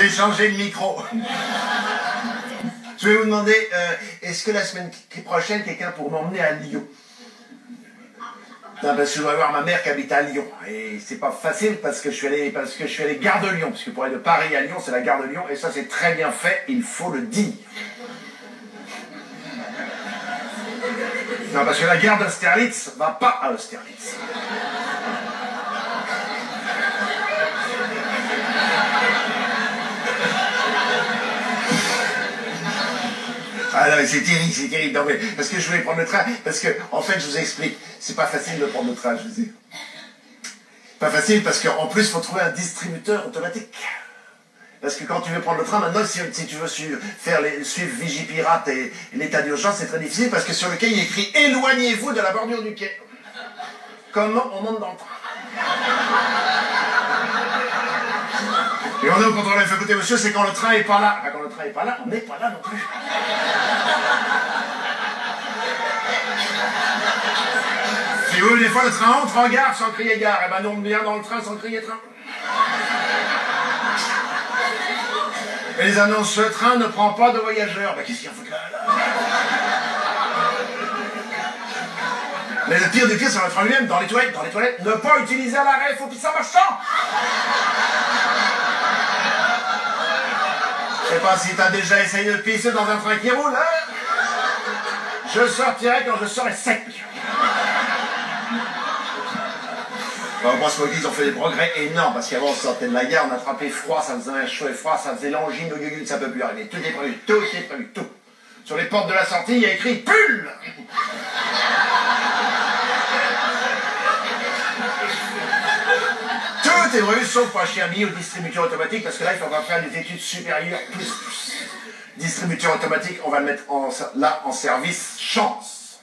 J'ai changé de micro. Je vais vous demander, est-ce que la semaine prochaine, quelqu'un pour m'emmener à Lyon? Non, parce que je dois voir ma mère qui habite à Lyon. Et c'est pas facile parce que je suis allé gare de Lyon. Parce que pour aller de Paris à Lyon, c'est la gare de Lyon. Et ça, c'est très bien fait, il faut le dire. Non, parce que la gare d'Austerlitz va pas à Austerlitz. Ah non, mais c'est terrible, c'est terrible. Non, mais parce que je voulais prendre le train, parce que, en fait, je vous explique, c'est pas facile de prendre le train, je vous dis. Pas facile parce qu'en plus, il faut trouver un distributeur automatique. Parce que quand tu veux prendre le train, maintenant, si tu veux suivre Vigipirate et l'état d'urgence, c'est très difficile parce que sur le quai, il est écrit « Éloignez-vous de la bordure du quai ». Comment on monte dans le train? Et on a au contrôle, écoutez monsieur, c'est quand le train est pas là. Ben, quand le train est pas là, on n'est pas là non plus. Si vous, des fois, le train entre en gare sans crier gare. Eh ben, nous, on vient dans le train sans crier train. Et les annonces, ce train ne prend pas de voyageurs. Ben, qu'est-ce qu'il y a foutu là? Mais le pire du pire, c'est le train lui-même, dans les toilettes, ne pas utiliser à l'arrêt, faut pisser en marchant. Je sais pas si t'as déjà essayé de pisser dans un train qui roule, hein? Je sortirai quand je serai sec. Bon, moi, ce qu'ils ont fait des progrès énormes, parce qu'avant, on sortait de la gare, on attrapait froid, ça faisait un chaud et froid, ça faisait l'angine, au gueule, ça peut plus arriver. Tout est prévu, tout. Sur les portes de la sortie, il y a écrit « Pull !» Tout est prévu, sauf pour acheter un billet au distributeur automatique, parce que là, il faudra faire des études supérieures, plus. Distributeur automatique, on va le mettre là en service chance.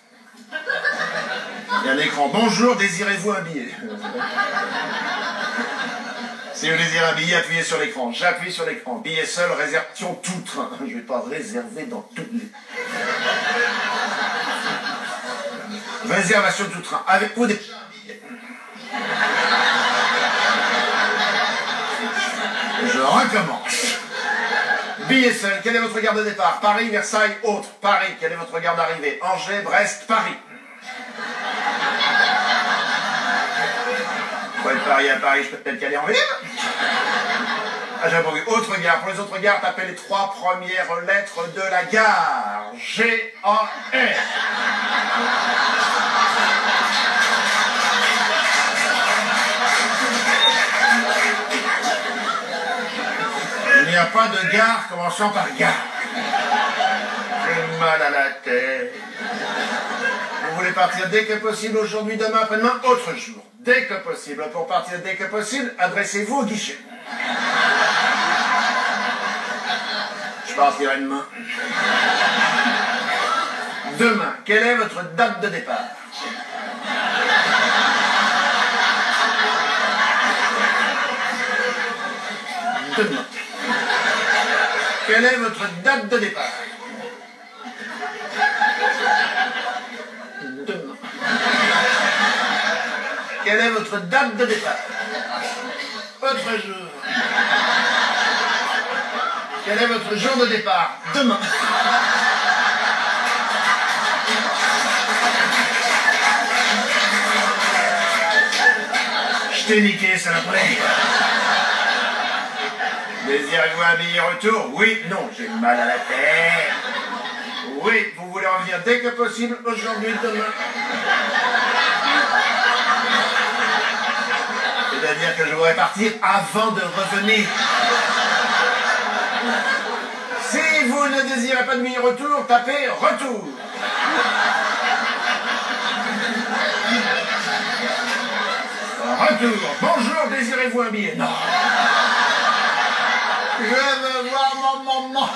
Il y a un écran. Bonjour, désirez-vous un billet? Si vous désirez un billet, appuyez sur l'écran. J'appuie sur l'écran. Billet seul, réservation tout train. Je ne vais pas réserver dans toutes les... Réservation tout train. Avec vous des... Je recommence. Billet seul, quelle est votre gare de départ? Paris, Versailles, autre. Paris, quelle est votre gare d'arrivée? Angers, Brest, Paris. Pour être Paris à Paris, je peux peut-être y aller en ville. Ah, j'ai pas vu. Autre gare. Pour les autres gares, tapez les 3 premières lettres de la gare. G-A-R. Il n'y a pas de gare commençant par gare. J'ai mal à la tête. Vous voulez partir dès que possible, aujourd'hui, demain, après-demain, autre jour. Dès que possible. Pour partir dès que possible, adressez-vous au guichet. Je partirai demain. Demain, quelle est votre date de départ? Demain. Quelle est votre date de départ? Demain. Quelle est votre date de départ? Autre jour. Quel est votre jour de départ? Demain. Je t'ai niqué, ça la plaît. Désirez-vous un billet retour? Oui, non, j'ai mal à la tête. Oui, vous voulez revenir dès que possible, aujourd'hui, demain. C'est-à-dire que je voudrais partir avant de revenir. Si vous ne désirez pas de billet retour, tapez retour. Retour. Bonjour, désirez-vous un billet? Non. Je veux voir mon maman.